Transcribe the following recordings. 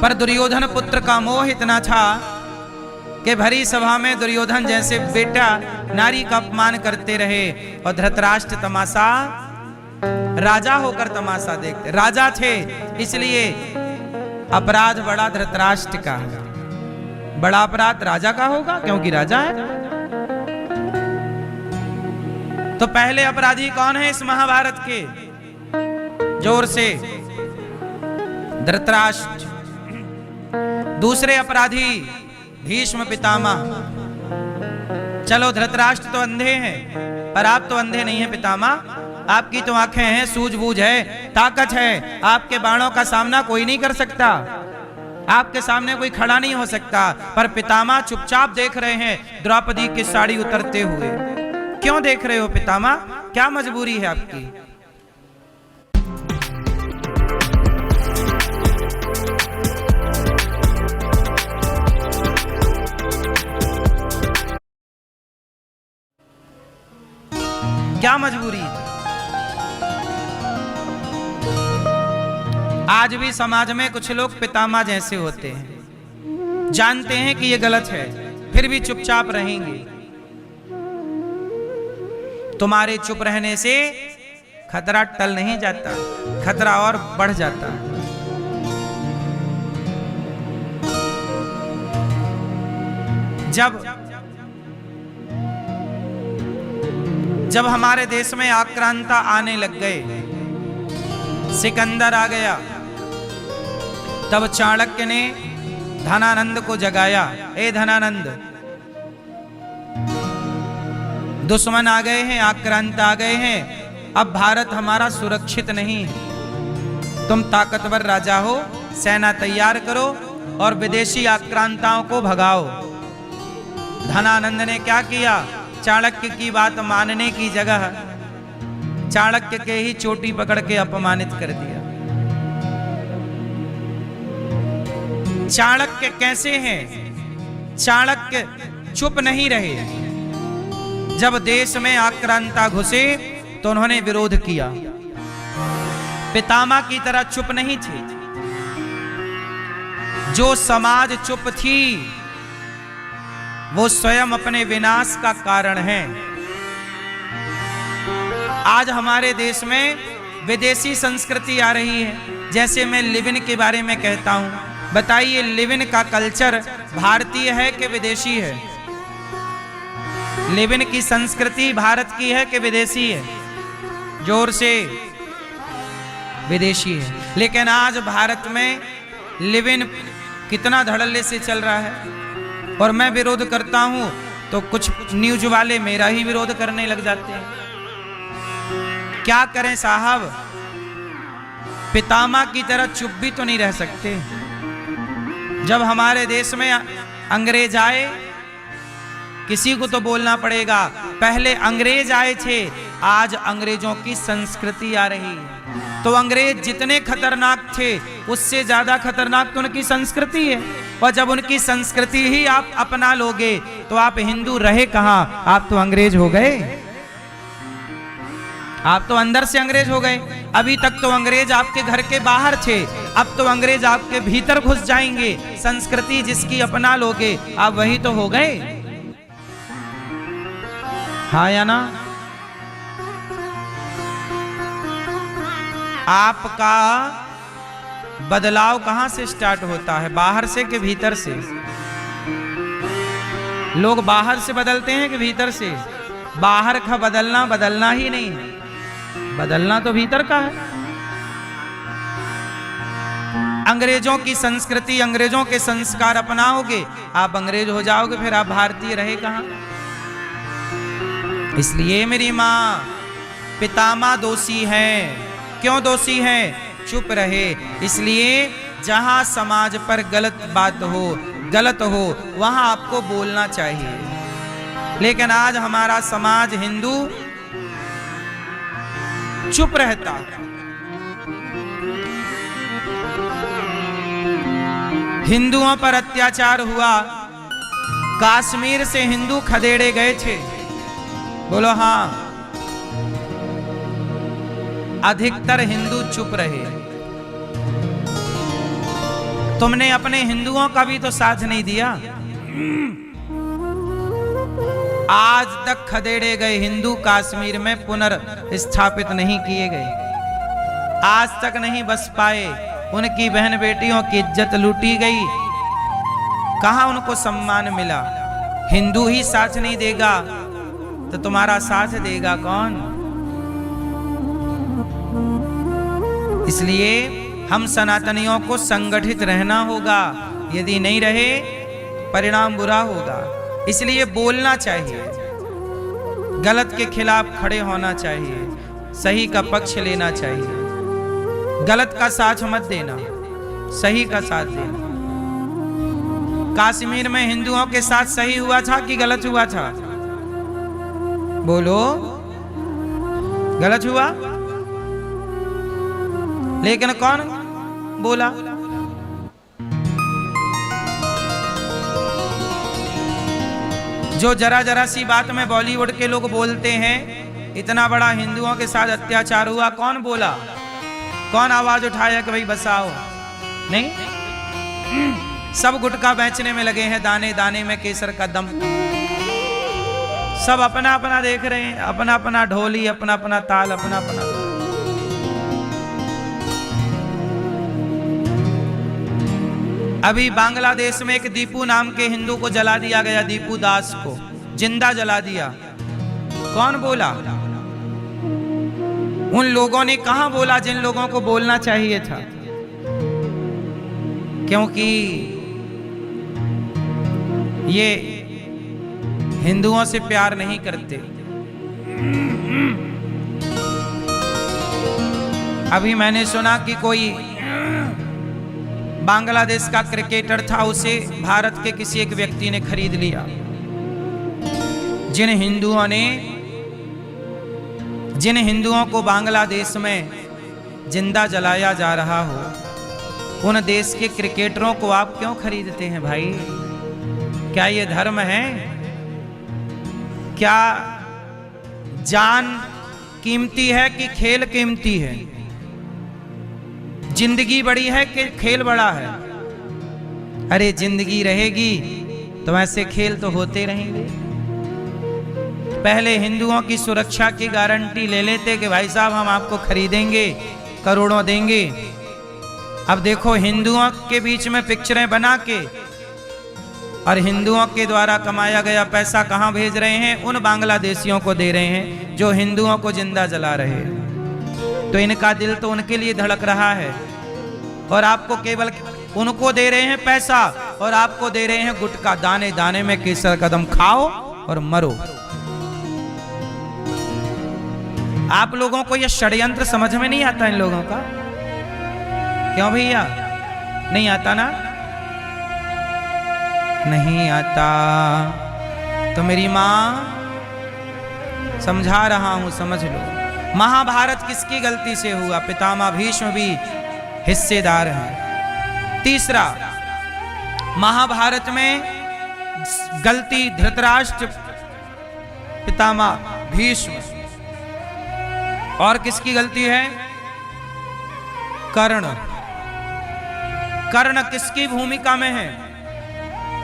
पर दुर्योधन पुत्र का मोह इतना था कि भरी सभा में दुर्योधन जैसे बेटा नारी का अपमान करते रहे और धृतराष्ट्र तमाशा, राजा होकर तमाशा देखते। राजा थे इसलिए अपराध बड़ा धृतराष्ट्र का है, बड़ा अपराध राजा का होगा क्योंकि राजा है। तो पहले अपराधी कौन है इस महाभारत के? जोर से, धृतराष्ट्र। दूसरे अपराधी भीष्म पितामह। चलो धृतराष्ट्र तो अंधे हैं, पर आप तो अंधे नहीं हैं पितामह, आपकी तो आंखें हैं, सूझबूझ है, ताकत है, आपके बाणों का सामना कोई नहीं कर सकता, आपके सामने कोई खड़ा नहीं हो सकता। पर पितामह चुपचाप देख रहे हैं द्रौपदी की साड़ी उतरते हुए। क्यों देख रहे हो पितामह, क्या मजबूरी है आपकी? क्या मजबूरी है? आज भी समाज में कुछ लोग पितामह जैसे होते हैं, जानते हैं कि ये गलत है, फिर भी चुपचाप रहेंगे। तुम्हारे चुप रहने से खतरा टल नहीं जाता, खतरा और बढ़ जाता। जब हमारे देश में आक्रांता आने लग गए, सिकंदर आ गया, तब चाणक्य ने धनानंद को जगाया। ए धनानंद, दुश्मन आ गए हैं, आक्रांत आ गए हैं, अब भारत हमारा सुरक्षित नहीं है। तुम ताकतवर राजा हो, सेना तैयार करो और विदेशी आक्रांताओं को भगाओ। धनानंद ने क्या किया? चाणक्य की बात मानने की जगह चाणक्य के ही चोटी पकड़ के अपमानित कर दिया। चाणक्य कैसे हैं? चाणक्य चुप नहीं रहे। जब देश में आक्रांता घुसे तो उन्होंने विरोध किया। पितामह की तरह चुप नहीं थे। जो समाज चुप थी वो स्वयं अपने विनाश का कारण है। आज हमारे देश में विदेशी संस्कृति आ रही है। जैसे मैं लिव इन के बारे में कहता हूं, बताइए लिव इन का कल्चर भारतीय है कि विदेशी है? लिव इन की संस्कृति भारत की है कि विदेशी है? जोर से, विदेशी है। लेकिन आज भारत में लिव इन कितना धड़ल्ले से चल रहा है, और मैं विरोध करता हूं तो कुछ न्यूज वाले मेरा ही विरोध करने लग जाते हैं। क्या करें साहब, पितामह की तरह चुप भी तो नहीं रह सकते। जब हमारे देश में अंग्रेज आए, किसी को तो बोलना पड़ेगा। पहले अंग्रेज आए थे, आज अंग्रेजों की संस्कृति आ रही है। तो अंग्रेज जितने खतरनाक थे उससे ज्यादा खतरनाक तो उनकी संस्कृति है। और जब उनकी संस्कृति ही आप अपना लोगे तो आप हिंदू रहे कहां? आप तो अंग्रेज हो गए, आप तो अंदर से अंग्रेज हो गए। अभी तक तो अंग्रेज आपके घर के बाहर थे, अब तो अंग्रेज आपके भीतर घुस जाएंगे। संस्कृति जिसकी अपना लोगे आप वही तो हो गए। हाँ या ना? आपका बदलाव कहां से स्टार्ट होता है, बाहर से कि भीतर से? लोग बाहर से बदलते हैं कि भीतर से? बाहर का बदलना ही नहीं है, बदलना तो भीतर का है। अंग्रेजों की संस्कृति, अंग्रेजों के संस्कार अपनाओगे, आप अंग्रेज हो जाओगे, फिर आप भारतीय रहे कहां? इसलिए मेरी मां, पितामह दोषी हैं। क्यों दोषी हैं? चुप रहे। इसलिए जहां समाज पर गलत बात हो, गलत हो, वहां आपको बोलना चाहिए। लेकिन आज हमारा समाज हिंदू चुप रहता। हिंदुओं पर अत्याचार हुआ, कश्मीर से हिंदू खदेड़े गए थे, बोलो हां। अधिकतर हिंदू चुप रहे। तुमने अपने हिंदुओं का भी तो साथ नहीं दिया। आज तक खदेड़े गए हिंदू कश्मीर में पुनर्स्थापित नहीं किए गए, आज तक नहीं बस पाए। उनकी बहन बेटियों की इज्जत लूटी गई, कहां उनको सम्मान मिला। हिंदू ही साथ नहीं देगा तो तुम्हारा साथ देगा कौन? इसलिए हम सनातनियों को संगठित रहना होगा, यदि नहीं रहे परिणाम बुरा होगा। इसलिए बोलना चाहिए, गलत के खिलाफ खड़े होना चाहिए, सही का पक्ष लेना चाहिए, गलत का साथ मत देना, सही का साथ देना। कश्मीर में हिंदुओं के साथ सही हुआ था कि गलत हुआ था? बोलो, गलत हुआ। लेकिन कौन बोला? जो जरा जरा सी बात में बॉलीवुड के लोग बोलते हैं, इतना बड़ा हिंदुओं के साथ अत्याचार हुआ, कौन बोला? कौन आवाज उठाया कि भाई बसाओ? नहीं, सब गुटखा बेचने में लगे हैं, दाने दाने में केसर का दम। सब अपना अपना देख रहे हैं, अपना अपना ढोली, अपना अपना ताल, अपना अपना। अभी बांग्लादेश में एक दीपू नाम के हिंदू को जला दिया गया, दीपू दास को जिंदा जला दिया। कौन बोला? उन लोगों ने कहां बोला जिन लोगों को बोलना चाहिए था, क्योंकि ये हिंदुओं से प्यार नहीं करते। अभी मैंने सुना कि कोई बांग्लादेश का क्रिकेटर था, उसे भारत के किसी एक व्यक्ति ने खरीद लिया। जिन हिंदुओं को बांग्लादेश में जिंदा जलाया जा रहा हो, उन देश के क्रिकेटरों को आप क्यों खरीदते हैं भाई? क्या ये धर्म है? क्या जान कीमती है कि खेल कीमती है? जिंदगी बड़ी है कि खेल बड़ा है? अरे जिंदगी रहेगी तो ऐसे खेल तो होते रहेंगे। पहले हिंदुओं की सुरक्षा की गारंटी ले लेते कि भाई साहब हम आपको खरीदेंगे, करोड़ों देंगे। अब देखो हिंदुओं के बीच में पिक्चरें बना के और हिंदुओं के द्वारा कमाया गया पैसा कहां भेज रहे हैं? उन बांग्लादेशियों को दे रहे हैं जो हिंदुओं को जिंदा जला रहे हैं। तो इनका दिल तो उनके लिए धड़क रहा है, और आपको केवल उनको दे रहे हैं पैसा, और आपको दे रहे हैं गुटखा, दाने दाने में केसर कदम, खाओ और मरो। आप लोगों को यह षड्यंत्र समझ में नहीं आता इन लोगों का? क्यों भैया, नहीं आता ना? नहीं आता तो मेरी मां समझा रहा हूं, समझ लो। महाभारत किसकी गलती से हुआ? पितामह भीष्म भी हिस्सेदार हैं। तीसरा, महाभारत में गलती धृतराष्ट्र, पितामह भीष्म, और किसकी गलती है? कर्ण। कर्ण किसकी भूमिका में है?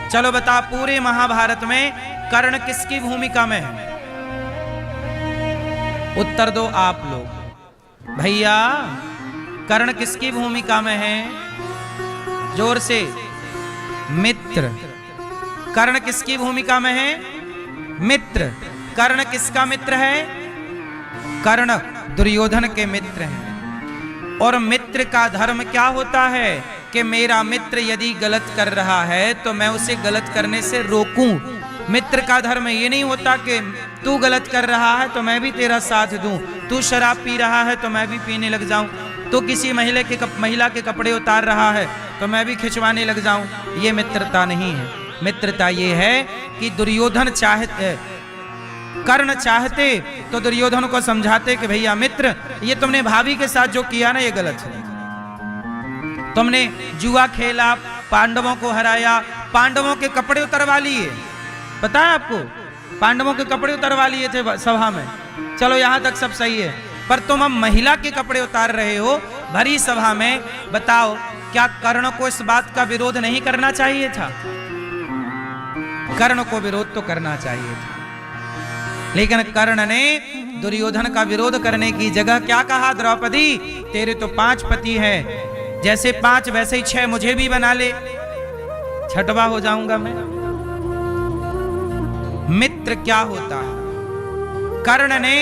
चलो बता, पूरे महाभारत में कर्ण किसकी भूमिका में है? उत्तर दो आप लोग। भैया कर्ण किसकी भूमिका में है? जोर से। मित्र। कर्ण किसकी भूमिका में है? मित्र। कर्ण किसका मित्र है? कर्ण दुर्योधन के मित्र हैं। और मित्र का धर्म क्या होता है कि मेरा मित्र यदि गलत कर रहा है तो मैं उसे गलत करने से रोकूं। मित्र का धर्म ये नहीं होता कि तू गलत कर रहा है तो मैं भी तेरा साथ दूं, तू शराब पी रहा है तो मैं भी पीने लग जाऊं, तो किसी महिला के कपड़े उतार रहा है तो मैं भी खिंचवाने लग जाऊं। ये मित्रता नहीं है। मित्रता ये है कि दुर्योधन चाहते, कर्ण चाहते तो दुर्योधन को समझाते कि भैया मित्र, ये तुमने भाभी के साथ जो किया ना ये गलत है। तुमने जुआ खेला, पांडवों को हराया, पांडवों के कपड़े उतरवा लिए। पता है आपको, पांडवों के कपड़े उतरवा लिए थे सभा में। चलो यहां तक सब सही है, पर तुम अब महिला के कपड़े उतार रहे हो भरी सभा में। बताओ क्या कर्ण को इस बात का विरोध नहीं करना चाहिए था? कर्ण को विरोध तो करना चाहिए था, लेकिन कर्ण ने दुर्योधन का विरोध करने की जगह क्या कहा? द्रौपदी, तेरे तो 5 पति हैं, जैसे 5 वैसे ही 6 मुझे भी बना ले, छठवा हो जाऊंगा मैं। मित्र क्या होता है? कर्ण ने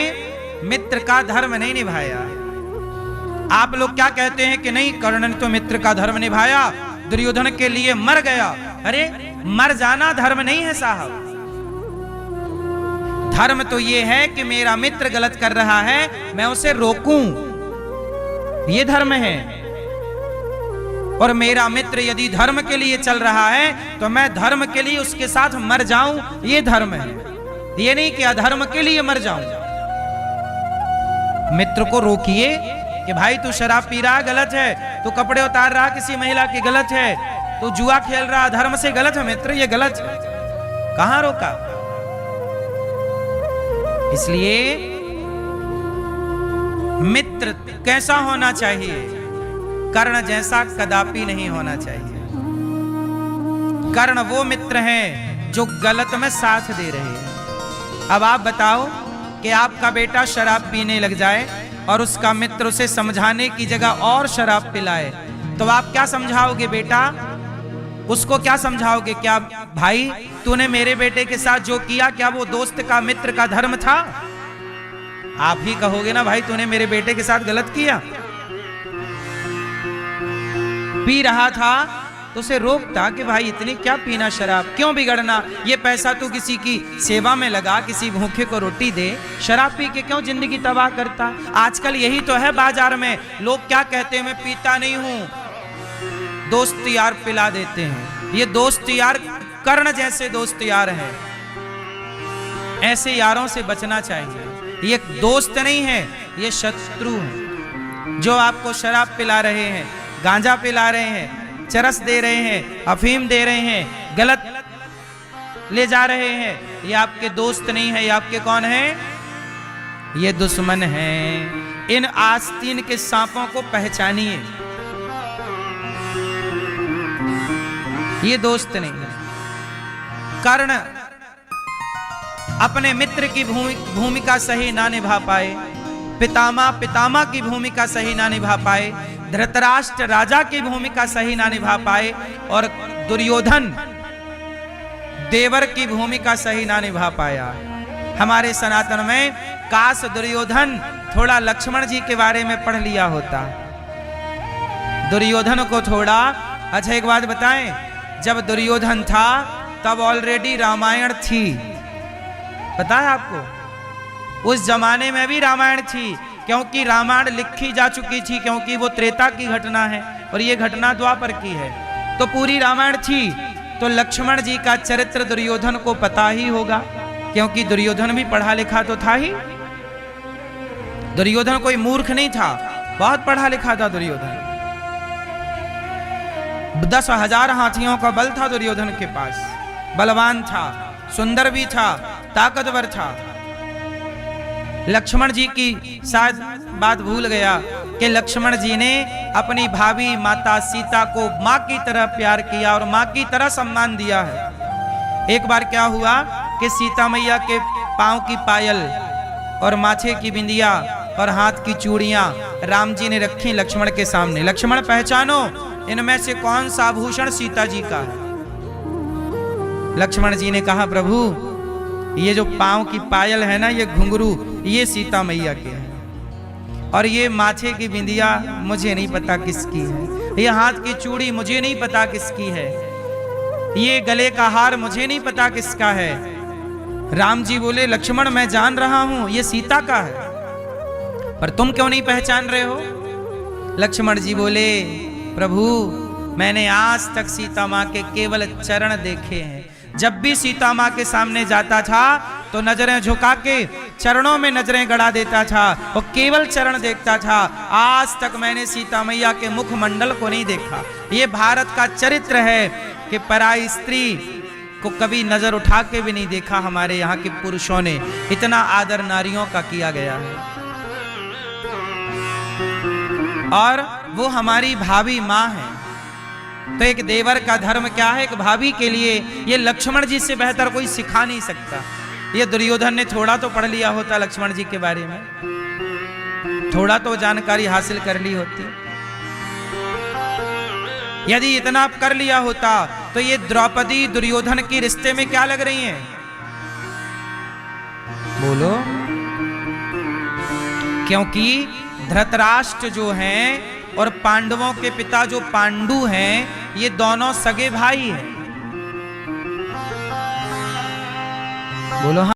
मित्र का धर्म नहीं निभाया। आप लोग क्या कहते हैं कि नहीं, कर्ण ने तो मित्र का धर्म निभाया, दुर्योधन के लिए मर गया। अरे मर जाना धर्म नहीं है साहब। धर्म तो ये है कि मेरा मित्र गलत कर रहा है, मैं उसे रोकूं, ये धर्म है। और मेरा मित्र यदि धर्म के लिए चल रहा है तो मैं धर्म के लिए उसके साथ मर जाऊं, ये धर्म है। ये नहीं कि अधर्म के लिए मर जाऊं। मित्र को रोकिए कि भाई तू शराब पी रहा गलत है, तू कपड़े उतार रहा किसी महिला की गलत है, तू जुआ खेल रहा धर्म से गलत है मित्र, ये गलत है। कहां रोका? इसलिए मित्र कैसा होना चाहिए? कर्ण जैसा कदापि नहीं होना चाहिए। कर्ण वो मित्र हैं जो गलत में साथ दे रहे हैं। अब आप बताओ कि आपका बेटा शराब पीने लग जाए और उसका मित्र उसे समझाने की जगह और शराब पिलाए, तो आप क्या समझाओगे? बेटा उसको क्या समझाओगे? क्या भाई तूने मेरे बेटे के साथ जो किया, क्या वो दोस्त का मित्र का धर्म था? आप ही कहोगे ना, भाई तूने मेरे बेटे के साथ गलत किया। पी रहा था तो उसे रोकता कि भाई इतनी क्या पीना शराब, क्यों बिगड़ना, ये पैसा तू किसी की सेवा में लगा, किसी भूखे को रोटी दे, शराब पी के क्यों जिंदगी तबाह करता। आजकल यही तो है बाजार में, लोग क्या कहते हैं, मैं पीता नहीं हूं, दोस्त यार पिला देते हैं। ये दोस्त यार कर्ण जैसे दोस्त यार हैं, ऐसे यारों से बचना चाहिए। ये दोस्त नहीं है, ये शत्रु है, जो आपको शराब पिला रहे हैं, गांजा पिला रहे हैं, चरस दे रहे हैं, अफीम दे रहे हैं, गलत ले जा रहे हैं। ये आपके दोस्त नहीं है, ये आपके कौन है? ये दुश्मन हैं। इन आस्तीन के सांपों को पहचानिए, ये दोस्त नहीं है। कर्ण अपने मित्र की भूमिका सही ना निभा पाए, पितामह की भूमिका सही ना निभा पाए, धृतराष्ट्र राजा की भूमिका सही ना निभा पाए, और दुर्योधन देवर की भूमिका सही ना निभा पाया। हमारे सनातन में काश दुर्योधन थोड़ा लक्ष्मण जी के बारे में पढ़ लिया होता। दुर्योधन को थोड़ा, अच्छा एक बात बताएं, जब दुर्योधन था तब ऑलरेडी रामायण थी, पता है आपको? उस जमाने में भी रामायण थी, क्योंकि रामायण लिखी जा चुकी थी, क्योंकि वो त्रेता की घटना है और ये घटना द्वापर की है, तो पूरी रामायण थी। तो लक्ष्मण जी का चरित्र दुर्योधन को पता ही होगा, क्योंकि दुर्योधन भी पढ़ा लिखा तो था ही। दुर्योधन कोई मूर्ख नहीं था, बहुत पढ़ा लिखा था दुर्योधन। 10,000 हाथियों का बल था दुर्योधन के पास, बलवान था, सुंदर भी था, ताकतवर था। लक्ष्मण जी की शायद बात भूल गया कि लक्ष्मण जी ने अपनी भाभी माता सीता को मां की तरह प्यार किया और मां की तरह सम्मान दिया है। एक बार क्या हुआ कि सीता मैया के पांव की पायल और माथे की बिंदिया और हाथ की चूड़ियां राम जी ने रखी लक्ष्मण के सामने। लक्ष्मण पहचानो, इनमें से कौन सा आभूषण सीता जी का है? लक्ष्मण जी ने कहा, प्रभु ये जो पांव की पायल है ना, ये घुंघरू, ये सीता मैया के हैं, और ये माथे की बिंदिया मुझे नहीं पता किसकी है, ये हाथ की चूड़ी मुझे नहीं पता किसकी है, ये गले का हार मुझे नहीं पता किसका है। राम जी बोले, लक्ष्मण मैं जान रहा हूं ये सीता का है, पर तुम क्यों नहीं पहचान रहे हो? लक्ष्मण जी बोले, प्रभु मैंने आज तक सीता माँ के केवल चरण देखे हैं। जब भी सीता माँ के सामने जाता था तो नजरें झुका के चरणों में नजरें गड़ा देता था और केवल चरण देखता था। आज तक मैंने सीता मैया के मुखमंडल को नहीं देखा। ये भारत का चरित्र है कि पराई स्त्री को कभी नजर उठा के भी नहीं देखा। हमारे यहाँ के पुरुषों ने इतना आदर नारियों का किया गया है, और वो हमारी भाभी माँ है। तो एक देवर का धर्म क्या है, एक भाभी के लिए ये लक्ष्मण जी से बेहतर कोई सिखा नहीं सकता। ये दुर्योधन ने थोड़ा तो पढ़ लिया होता लक्ष्मण जी के बारे में, थोड़ा तो जानकारी हासिल कर ली होती। यदि इतना कर लिया होता तो ये द्रौपदी दुर्योधन के रिश्ते में क्या लग रही हैं? बोलो। क्योंकि धृतराष्ट्र जो हैं और पांडवों के पिता जो पांडु हैं, ये दोनों सगे भाई हैं। बोलो हाँ।